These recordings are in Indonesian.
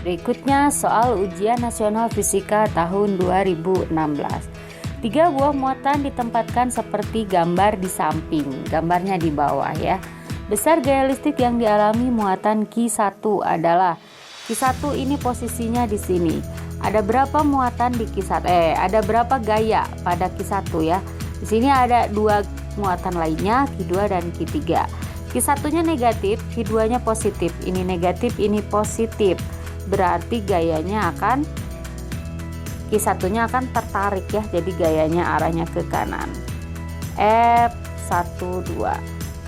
Berikutnya soal ujian nasional fisika tahun 2016. 3 buah muatan ditempatkan seperti gambar di samping, gambarnya di bawah ya. Besar gaya listrik yang dialami muatan Q1 adalah, Q1 ini posisinya di sini. Ada berapa muatan di Q1? Ada berapa gaya pada Q1 ya? Di sini ada 2 muatan lainnya, Q2 dan Q3. Q1-nya negatif, Q2-nya positif. Ini negatif, ini positif. Berarti gayanya akan, Q1-nya akan tertarik ya, jadi gayanya arahnya ke kanan. F12.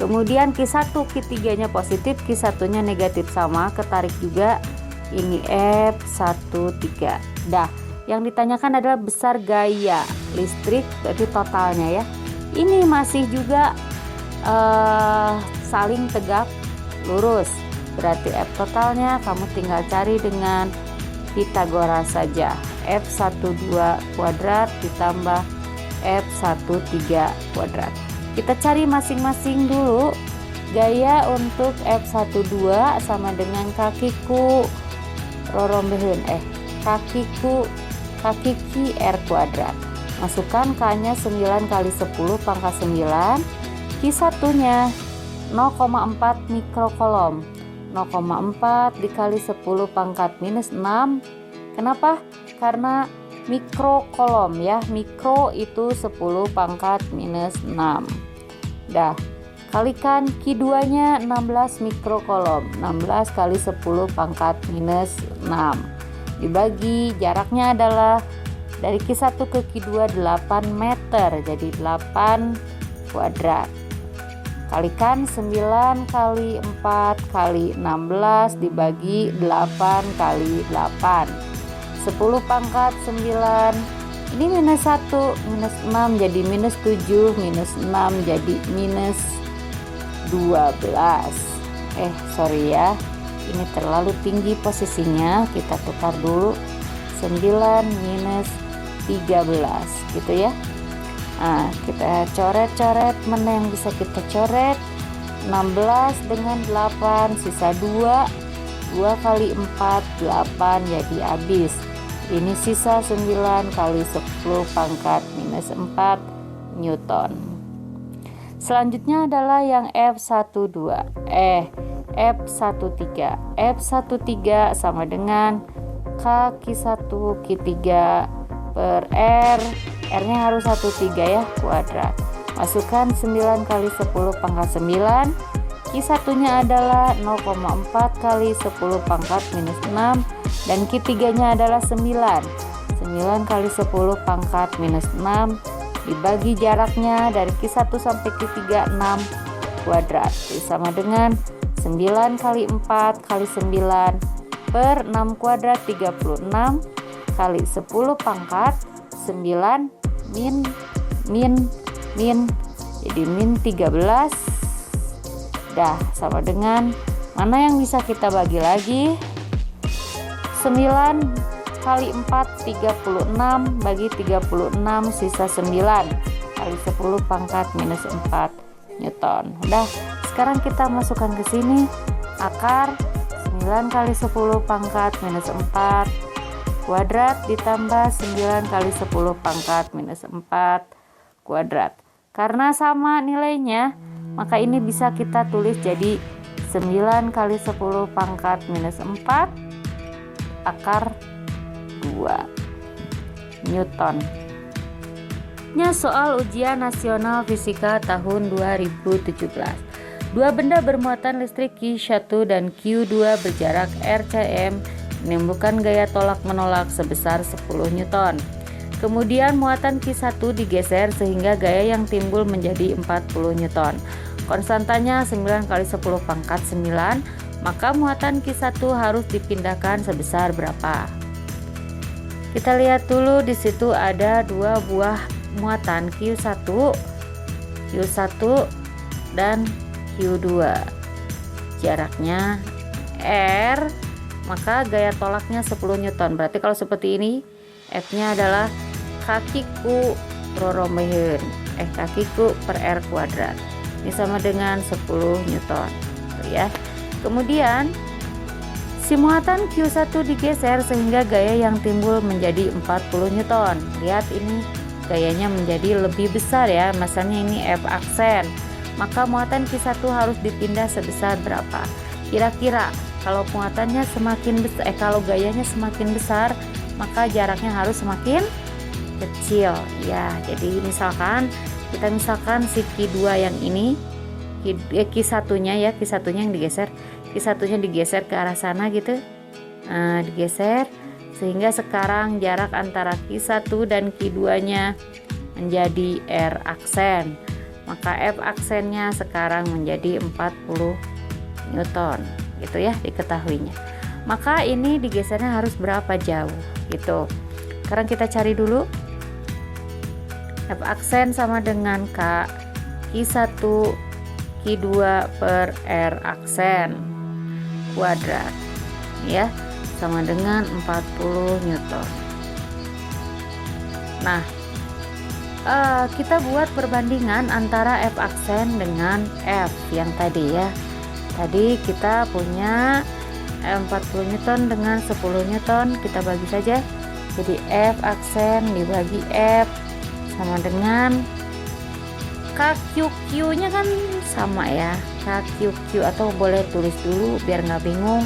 Kemudian Q1, Q3-nya positif, Q1-nya negatif, sama, ketarik juga. Ini F13. Dah, yang ditanyakan adalah besar gaya listrik, berarti totalnya ya. Ini masih juga saling tegak lurus. Berarti F totalnya kamu tinggal cari dengan Pitagoras saja. F12 kuadrat ditambah F13 kuadrat. Kita cari masing-masing dulu. Gaya untuk F12 sama dengan kakiku kaki R kuadrat. Masukkan K-nya 9 kali 10 pangkat 9. Q1-nya 0,4 mikrokolom. 0,4 dikali 10 pangkat minus 6. Kenapa? Karena mikrokolom ya. Mikro itu 10 pangkat minus 6. Dah, kalikan Q2-nya 16 mikrokolom. 16 kali 10 pangkat minus 6. Dibagi jaraknya adalah dari Q1 ke Q2 8 meter. Jadi 8 kuadrat. Kalikan 9 kali 4 kali 16 dibagi 8 kali 8. 10 pangkat 9. Ini minus 1, minus 6 jadi minus 7, minus 6 jadi minus 12. Sorry ya. Ini terlalu tinggi posisinya. Kita tukar dulu. 9 minus 13 gitu ya. Nah, kita coret-coret, mana yang bisa kita coret. 16 dengan 8 sisa 2. 2 kali 4 8 jadi habis. Ini sisa 9 kali 10 pangkat minus 4 Newton. Selanjutnya adalah yang F13. F13 sama dengan K1 Q3 per R. R-nya harus 13 ya, kuadrat. Masukkan 9 kali 10 pangkat 9. Q1-nya adalah 0,4 kali 10 pangkat minus 6. Dan Q3-nya adalah 9. 9 kali 10 pangkat minus 6. Dibagi jaraknya dari Q1 sampai Q3 6 kuadrat. Sama dengan 9 kali 4 kali 9 per 6 kuadrat 36 kali 10 pangkat 9 min jadi min 13. Dah, sama dengan mana yang bisa kita bagi lagi. 9 kali 4 36 bagi 36 sisa 9 kali 10 pangkat minus 4 Newton. Udah, sekarang kita masukkan ke sini akar 9 kali 10 pangkat minus 4 kuadrat ditambah 9 kali 10 pangkat minus 4 kuadrat. Karena sama nilainya, maka ini bisa kita tulis jadi 9 kali 10 pangkat minus 4 akar 2 Newton. Soal ujian nasional fisika tahun 2017. 2 benda bermuatan listrik Q1 dan Q2 berjarak RCM menimbulkan gaya tolak menolak sebesar 10 Newton. Kemudian muatan Q1 digeser sehingga gaya yang timbul menjadi 40 Newton. Konstantanya 9 kali 10 pangkat 9, maka muatan Q1 harus dipindahkan sebesar berapa? Kita lihat dulu, di situ ada 2 buah muatan Q1 dan Q2. Jaraknya R, maka gaya tolaknya 10 Newton. Berarti kalau seperti ini, F-nya adalah kakiku rorombeheun, kakiku per R kuadrat. Ini sama dengan 10 Newton. Tuh ya. Kemudian Si muatan Q1 digeser sehingga gaya yang timbul menjadi 40 Newton. Lihat ini gayanya menjadi lebih besar ya, misalnya ini F aksen. Maka muatan Q1 harus dipindah sebesar berapa? Kira-kira kalau muatannya semakin besar, kalau gayanya semakin besar, maka jaraknya harus semakin kecil ya. Jadi misalkan si Q2 yang ini, Q1-nya ya, Q1-nya yang digeser, Q1-nya digeser ke arah sana gitu. Nah, digeser sehingga sekarang jarak antara Q1 dan Q2-nya menjadi R aksen. Maka F aksennya sekarang menjadi 40 Newton. Gitu ya, diketahuinya. Maka ini digesernya harus berapa jauh gitu. Sekarang kita cari dulu. F aksen sama dengan K Q1 Q2 per R aksen kuadrat ya, sama dengan 40 Newton. Nah, kita buat perbandingan antara F aksen dengan F yang tadi ya. Tadi kita punya 40 Newton dengan 10 Newton, kita bagi saja. Jadi F aksen dibagi F sama dengan KQQ nya kan sama ya, KQQ, atau boleh tulis dulu biar nggak bingung.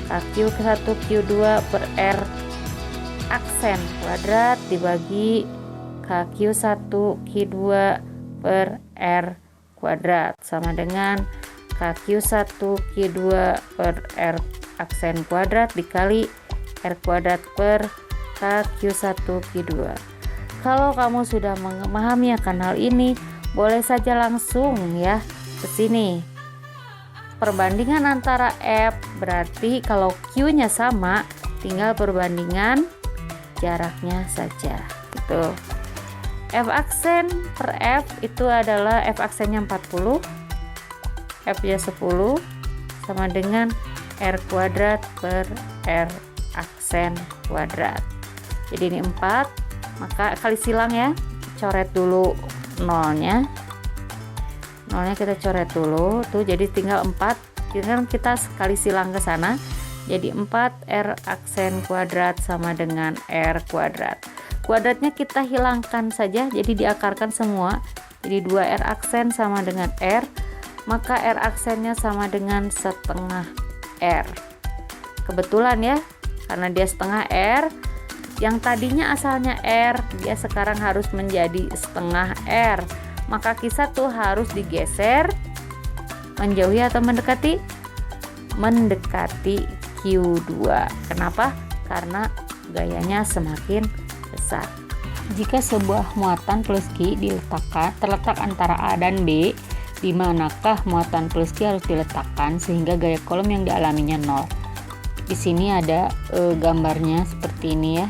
KQ1 Q2 per R aksen kuadrat dibagi KQ1 Q2 per R kuadrat sama dengan KQ1 Q2 per R aksen kuadrat dikali R kuadrat per KQ1 Q2. Kalau kamu sudah memahami akan hal ini, boleh saja langsung ya ke sini. Perbandingan antara F berarti kalau Q-nya sama, tinggal perbandingan jaraknya saja. Gitu. F aksen per F itu adalah F aksennya 40, F-nya 10 sama dengan R kuadrat per R aksen kuadrat. Jadi ini 4. Maka kali silang ya, coret dulu nolnya kita coret dulu tuh, jadi tinggal 4. Kita sekali silang ke sana, jadi 4 R aksen kuadrat sama dengan R kuadrat. Kuadratnya kita hilangkan saja, jadi diakarkan semua, jadi 2 R aksen sama dengan R, maka R aksennya sama dengan setengah R. Kebetulan ya, karena dia setengah R, yang tadinya asalnya R, dia sekarang harus menjadi setengah R. Maka Q1 harus digeser menjauhi atau mendekati? Mendekati Q2. Kenapa? Karena gayanya semakin besar. Jika sebuah muatan plus Q terletak antara A dan B, di manakah muatan plus Q harus diletakkan sehingga gaya kolom yang dialaminya 0? Di sini ada gambarnya seperti ini ya.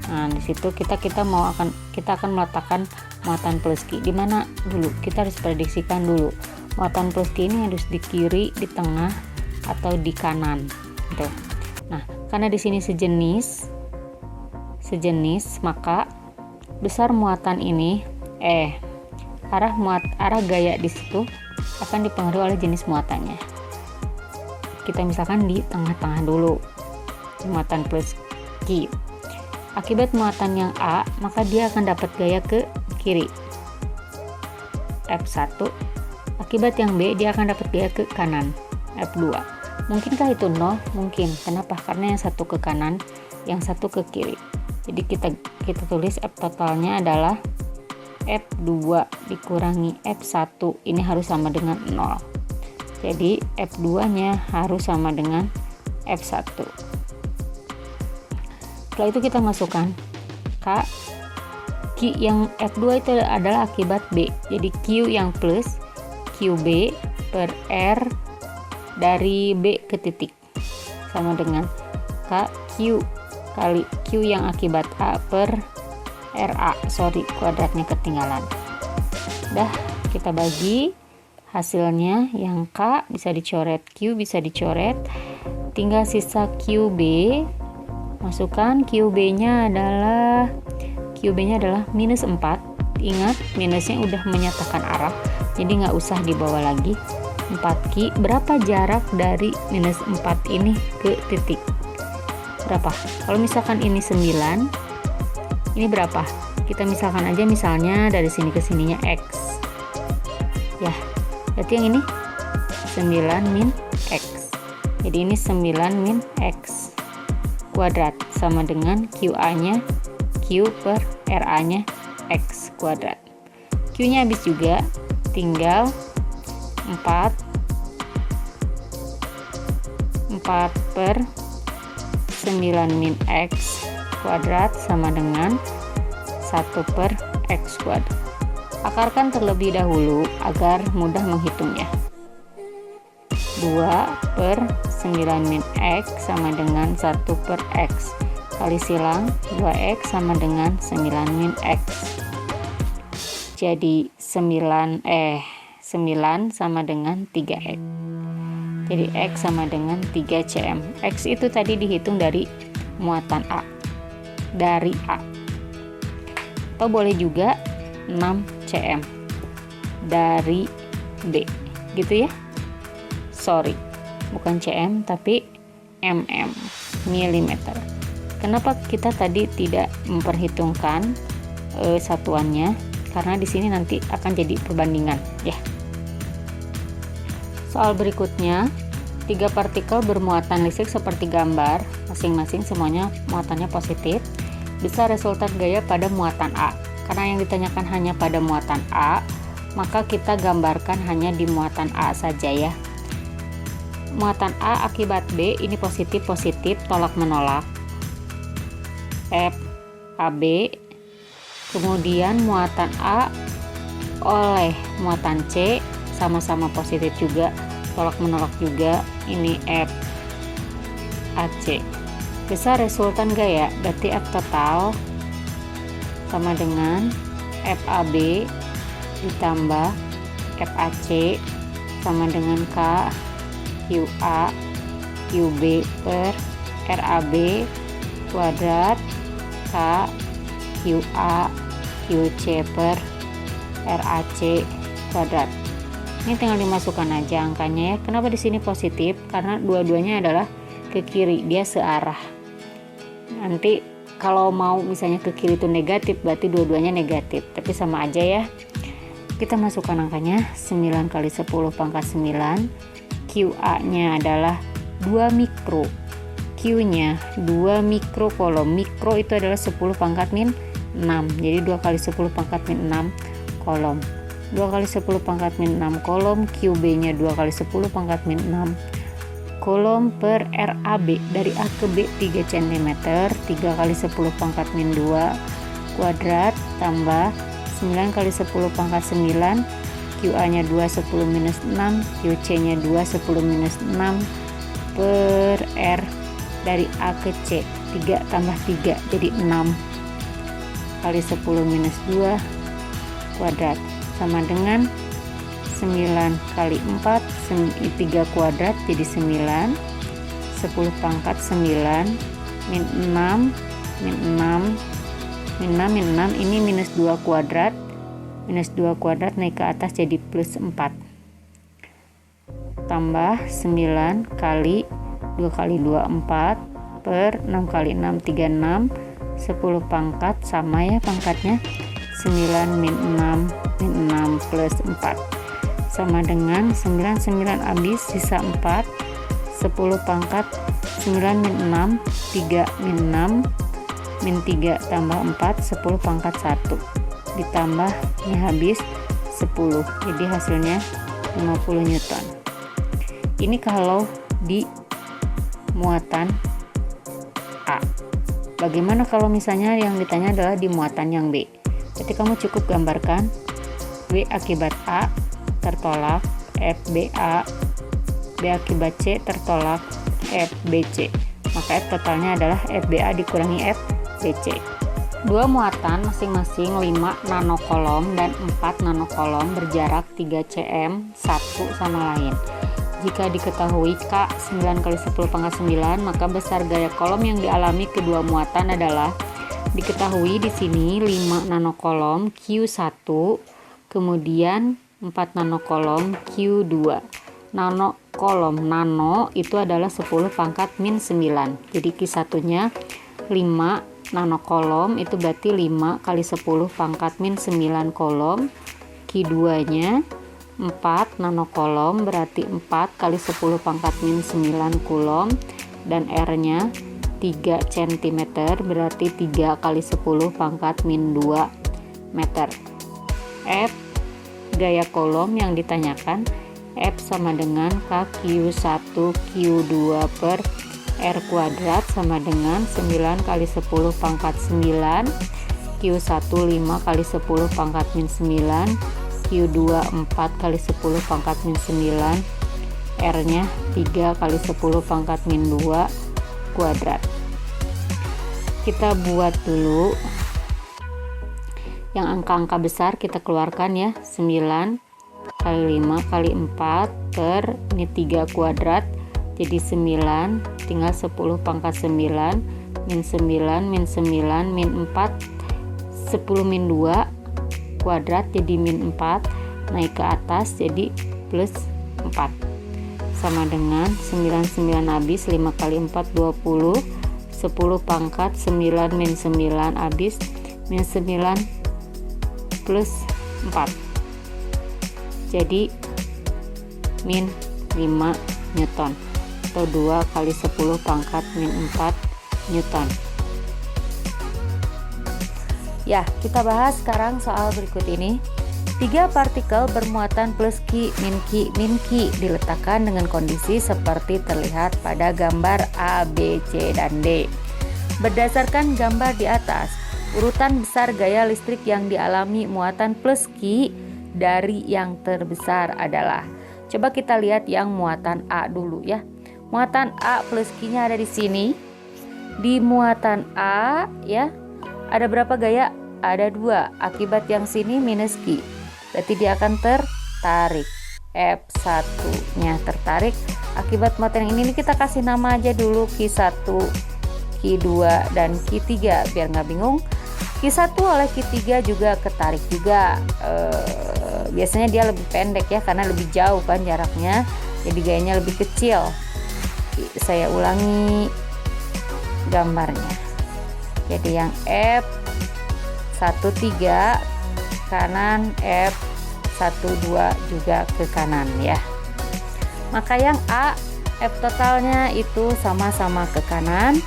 Nah, di situ kita akan meletakkan muatan plus Q di mana dulu. Kita harus prediksikan dulu. Muatan plus Q ini harus di kiri, di tengah, atau di kanan. Gitu. Nah, karena di sini sejenis, maka besar muatan ini arah gaya di situ akan dipengaruhi oleh jenis muatannya. Kita misalkan di tengah-tengah dulu, muatan plus Q. Akibat muatan yang A, maka dia akan dapat gaya ke kiri, F1. Akibat yang B, dia akan dapat gaya ke kanan, F2. Mungkinkah itu 0? Mungkin. Kenapa? Karena yang satu ke kanan, yang satu ke kiri. Jadi kita tulis F totalnya adalah F2 dikurangi F1. Ini harus sama dengan 0. Jadi F2 nya harus sama dengan F1. Setelah itu kita masukkan Q yang F2 itu adalah akibat B. Jadi Q yang plus QB per R dari B ke titik sama dengan KQ kali Q yang akibat A per RA. Kuadratnya ketinggalan. Dah, kita bagi hasilnya, yang K bisa dicoret, Q bisa dicoret, tinggal sisa QB. Masukkan QB-nya adalah minus 4. Ingat, minusnya udah menyatakan arah, jadi nggak usah dibawa lagi. 4Q. Berapa jarak dari minus 4 ini ke titik? Berapa? Kalau misalkan ini 9, ini berapa? Kita misalkan aja misalnya dari sini ke sininya X. Ya, berarti yang ini 9 min X. Jadi ini 9 min X kuadrat sama dengan QA-nya Q per RA-nya X kuadrat. Q-nya habis juga, tinggal 4 per 9 min X kuadrat sama dengan 1 per X kuadrat. Akarkan terlebih dahulu agar mudah menghitungnya. 2 per 9 min X sama dengan 1 per X. Kali silang 2X sama dengan 9 min X. Jadi 9 sama dengan 3X. Jadi X sama dengan 3cm. X itu tadi dihitung dari muatan A. Dari A. Atau boleh juga 6cm dari B. Gitu ya. Sorry, bukan cm tapi mm, milimeter. Kenapa kita tadi tidak memperhitungkan satuannya? Karena di sini nanti akan jadi perbandingan ya. Soal berikutnya, 3 partikel bermuatan listrik seperti gambar, masing-masing semuanya muatannya positif, bisa resultan gaya pada muatan A. Karena yang ditanyakan hanya pada muatan A, maka kita gambarkan hanya di muatan A saja ya. Muatan A akibat B ini positif-positif, tolak-menolak. F AB. Kemudian muatan A oleh muatan C sama-sama positif juga, tolak-menolak juga. Ini F AC. Besar resultan gaya, berarti F total sama dengan FAB ditambah FAC sama dengan K QA QB per RAB kuadrat K QA QC per RAC kuadrat. Ini tinggal dimasukkan aja angkanya ya. Kenapa di sini positif? Karena dua-duanya adalah ke kiri, dia searah. Nanti kalau mau misalnya ke kiri itu negatif, berarti dua-duanya negatif, tapi sama aja ya. Kita masukkan angkanya 9 kali 10 pangkat 9. QA-nya adalah 2 mikro. Q-nya 2 mikro kolom. Mikro itu adalah 10 pangkat min 6. Jadi 2 kali 10 pangkat min 6 kolom. 2 kali 10 pangkat min 6 kolom. QB-nya 2 kali 10 pangkat min 6 kolom per RAB. Dari A ke B 3 cm. 3 kali 10 pangkat min 2 kuadrat tambah 9 kali 10 pangkat 9. QA-nya 2 10 minus 6, QC-nya 2 10 minus 6 per R dari A ke C. 3 tambah 3 jadi 6 kali 10 minus 2 kuadrat sama dengan 9 kali 4 3 kuadrat jadi 9. 10 pangkat 9 min 6 min 6 min 6 min 6 ini minus 2 kuadrat. Minus 2 kuadrat naik ke atas jadi plus 4 tambah 9 kali 2 kali 2 4 per 6 kali 6 36 10 pangkat sama ya pangkatnya 9 min 6 min 6 plus 4 sama dengan 9 habis sisa 4 10 pangkat 9 min 6 3 min 6 min 3 tambah 4 10 pangkat 1 ditambah ini habis 10, jadi hasilnya 50 Newton. Ini kalau di muatan A. Bagaimana kalau misalnya yang ditanya adalah di muatan yang B? Jadi kamu cukup gambarkan B akibat A tertolak FBA, B akibat C tertolak FBC, maka F totalnya adalah FBA dikurangi FBC. Dua muatan masing-masing 5 nanokolom dan 4 nanokolom berjarak 3 cm satu sama lain. Jika diketahui K 9 kali 10 pangkat 9, maka besar gaya kolom yang dialami kedua muatan adalah diketahui di sini 5 nanokolom Q1, kemudian 4 nanokolom Q2. nano kolom. Nano itu adalah 10 pangkat min 9. Jadi Q1 nya 5 nano kolom, itu berarti 5 kali 10 pangkat min 9 kolom. Q2 nya 4 nano kolom, berarti 4 kali 10 pangkat min 9 kulom. Dan R nya 3 cm, berarti 3 kali 10 pangkat min 2 meter. F gaya kolom yang ditanyakan, F sama dengan KQ1 Q2 per R kuadrat sama dengan 9 kali 10 pangkat 9, Q1 5 kali 10 pangkat min 9, Q2 4 kali 10 pangkat min 9, R nya 3 kali 10 pangkat min 2 kuadrat. Kita buat dulu yang angka-angka besar, kita keluarkan ya. 9 kali 5 kali 4 per ini 3 kuadrat, jadi 9, tinggal 10 pangkat 9 min 9 min 9 min 4, 10 min 2 kuadrat jadi min 4, naik ke atas jadi plus 4, sama dengan 9 habis, 5 kali 4 20, 10 pangkat 9 min 9 habis, min 9 plus 4, jadi min 5 Newton, atau 2 kali 10 pangkat min 4 Newton. Ya, kita bahas sekarang soal berikut ini. 3 partikel bermuatan plus Q, min Q diletakkan dengan kondisi seperti terlihat pada gambar A, B, C, dan D. Berdasarkan gambar di atas, urutan besar gaya listrik yang dialami muatan plus Q dari yang terbesar adalah, coba kita lihat yang muatan A dulu ya. Muatan A plus Q-nya ada di sini. Di muatan A ya, ada berapa gaya? Ada 2. Akibat yang sini minus Q, berarti dia akan tertarik. F1-nya tertarik. Akibat muatan yang ini kita kasih nama aja dulu, Q1, Q2, dan Q3 biar nggak bingung. Q1 oleh Q3 juga ketarik juga. Biasanya dia lebih pendek ya, karena lebih jauh kan jaraknya, jadi gayanya lebih kecil. Saya ulangi gambarnya. Jadi yang F13 kanan, F12 juga ke kanan ya. Maka yang A, F totalnya itu sama-sama ke kanan,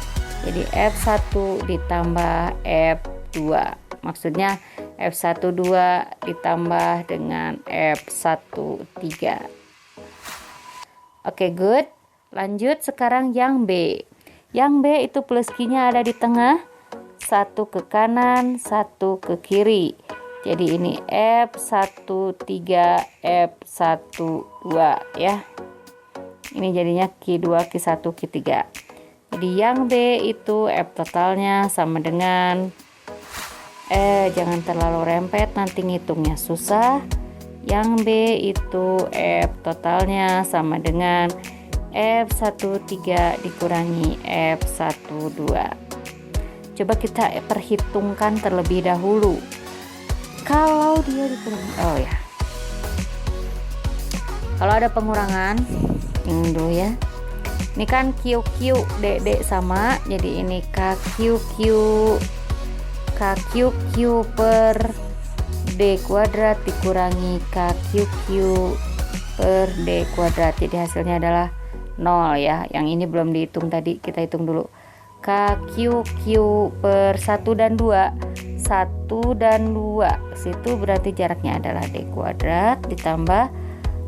jadi F1 ditambah F2, maksudnya F12 ditambah dengan F13. Oke, good. Lanjut sekarang yang B. Yang B itu plus Q-nya ada di tengah, 1 ke kanan, 1 ke kiri. Jadi ini F13, F12 ya. Ini jadinya Q2, Q1, Q3. Jadi yang B itu F totalnya sama dengan jangan terlalu rempet, nanti ngitungnya susah. Yang B itu F totalnya sama dengan F13 dikurangi F12. Coba kita perhitungkan terlebih dahulu. Kalau dia dikurangi, oh ya, kalau ada pengurangan, ini dulu ya. Ini kan QQ DD sama, jadi ini KQQ per D kuadrat dikurangi KQQ per D kuadrat. Jadi hasilnya adalah 0 ya. Yang ini belum dihitung tadi, kita hitung dulu. KQQ per 1 dan 2, 1 dan 2, situ berarti jaraknya adalah D kuadrat ditambah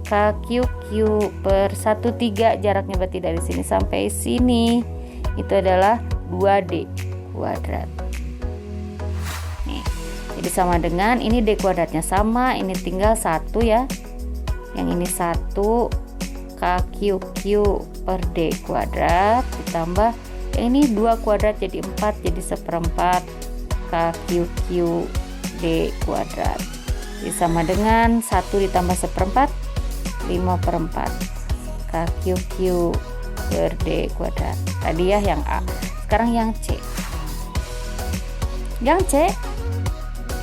KQQ per 1/3, jaraknya berarti dari sini sampai sini itu adalah 2D kuadrat. Nih, jadi sama dengan ini D kuadratnya sama, ini tinggal 1 ya. Yang ini 1 KQQ per D kuadrat ditambah yang ini 2 kuadrat jadi 4, jadi 1/4 KQQ D kuadrat. Jadi sama dengan 1 ditambah 1/4, 5/4 KQQ per D kuadrat. Tadi ya yang A. Sekarang yang C. Yang C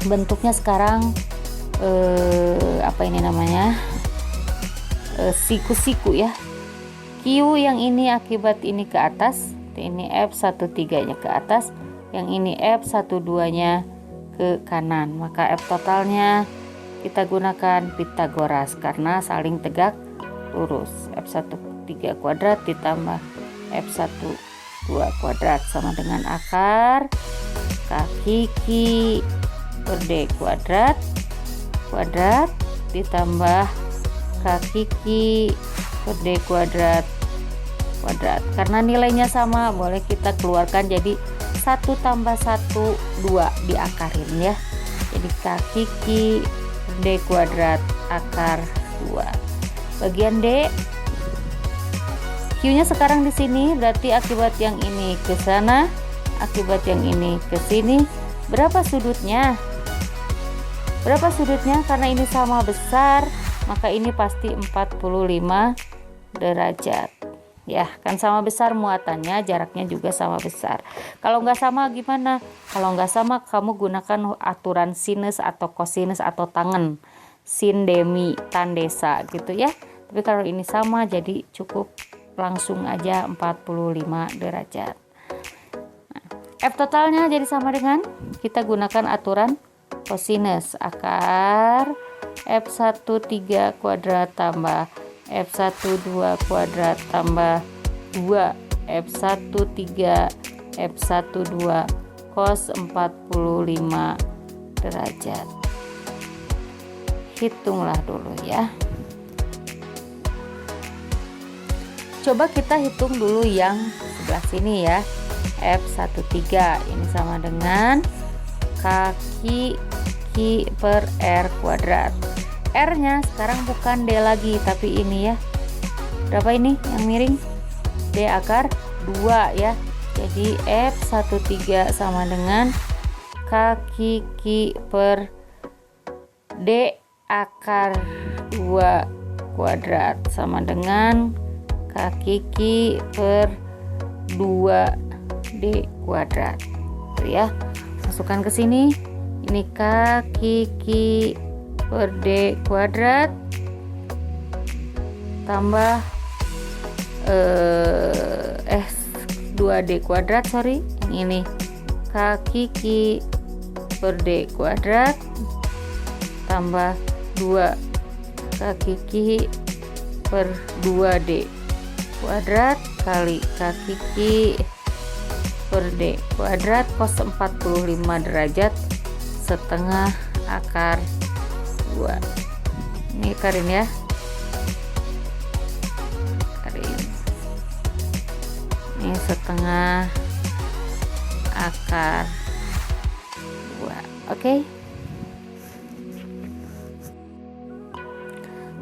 bentuknya sekarang apa ini namanya? siku-siku ya. Q yang ini akibat ini ke atas, ini F13 nya ke atas, yang ini F12 nya ke kanan, maka F totalnya kita gunakan Pitagoras karena saling tegak lurus. F13 kuadrat ditambah F12 kuadrat sama dengan akar kaki Q per D kuadrat ditambah kaki Q per D kuadrat. Karena nilainya sama, boleh kita keluarkan jadi 1 tambah 1 2 diakarin ya. Jadi kaki Q per D kuadrat akar 2. Bagian D, Q nya sekarang di sini, berarti akibat yang ini ke sana, akibat yang ini ke sini. Berapa sudutnya? Karena ini sama besar, maka ini pasti 45 derajat. Ya, kan sama besar muatannya, jaraknya juga sama besar. Kalau nggak sama gimana? Kalau nggak sama, kamu gunakan aturan sinus atau kosinus atau tangen, sin, demi, tan, desa gitu ya. Tapi kalau ini sama, jadi cukup langsung aja 45 derajat. Nah, F totalnya jadi sama dengan, kita gunakan aturan kosinus, akar F13 kuadrat tambah F12 kuadrat tambah 2 F13 F12 cos 45 derajat. Hitunglah dulu ya. Coba kita hitung dulu yang sebelah sini ya. F13 ini sama dengan kaki Q per R kuadrat. R nya sekarang bukan D lagi, tapi ini ya. Berapa ini yang miring? D akar 2 ya. Jadi F13 sama dengan kaki Q per D akar 2 kuadrat sama dengan kaki Q per 2D kuadrat. Tuh ya. Masukkan ke sini. Ini kaki Q per D kuadrat tambah 2D kuadrat, sorry, yang ini kaki Q per D kuadrat tambah 2 kaki Q per 2D kuadrat kali kaki Q per D kuadrat cos 45 derajat setengah akar 2. Ini karin ya, karin ini setengah akar 2. Oke,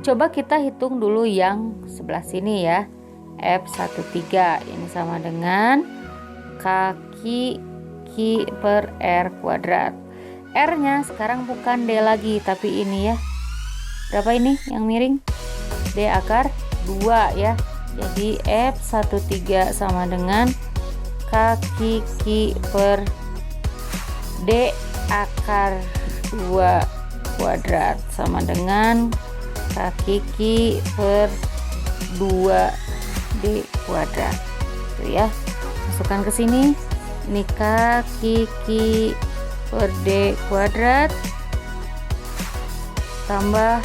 coba kita hitung dulu yang sebelah sini ya. F13 ini sama dengan kaki Q per R kuadrat. R nya sekarang bukan D lagi, tapi ini ya. Berapa ini yang miring? D akar 2 ya. Jadi F13 sama dengan kaki Q per D akar 2 kuadrat sama dengan kaki Q per 2D kuadrat. Tuh ya. Masukkan ke sini. Ini kaki Q per D kuadrat tambah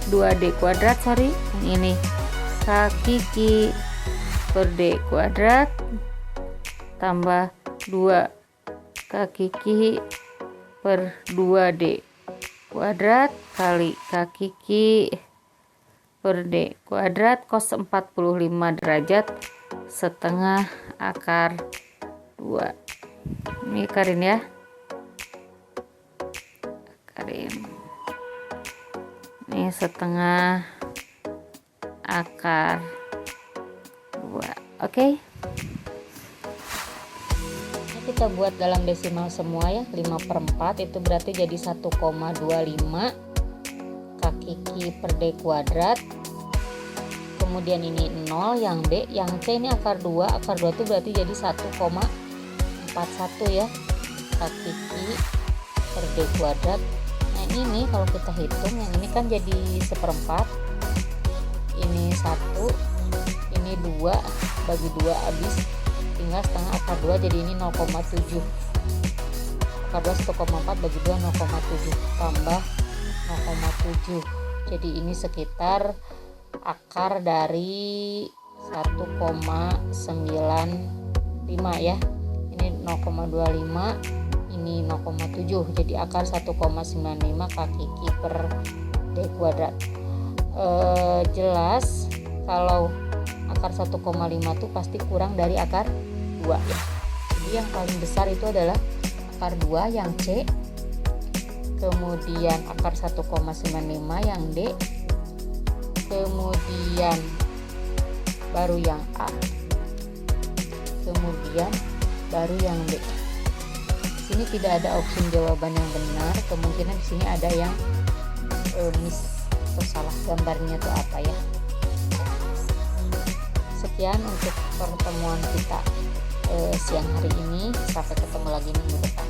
2D kuadrat, sorry, yang ini kaki Q per D kuadrat tambah 2 kaki Q per 2D kuadrat kali kaki Q per D kuadrat cos 45 derajat setengah akar 2. Ini karin ya, karin ini setengah akar 2. Oke, ini kita buat dalam desimal semua ya. 5/4 itu berarti jadi 1,25 kaki Q per D kuadrat. Kemudian ini 0 yang B, yang C ini akar 2. Akar 2 itu berarti jadi 1,41 ya, kaki Q per D kuadrat. Nah ini ini nih kalau kita hitung, yang ini kan jadi seperempat, ini 1, ini 2, bagi 2 habis, tinggal setengah akar 2, jadi ini 0,7. Akar 2 1,4 bagi 2 0,7 tambah 0,7, jadi ini sekitar akar dari 1,95 ya. Ini 0,25, ini 0,7, jadi akar 1,95 kaki per D kuadrat. Jelas kalau akar 1,5 tuh pasti kurang dari akar 2 ya. Jadi yang paling besar itu adalah akar 2 yang C, kemudian akar 1,95 yang D, kemudian baru yang A, kemudian baru yang D. Di sini tidak ada opsi jawaban yang benar, kemungkinan di sini ada yang miss atau salah gambarnya atau apa ya. Sekian untuk pertemuan kita siang hari ini, sampai ketemu lagi minggu depan.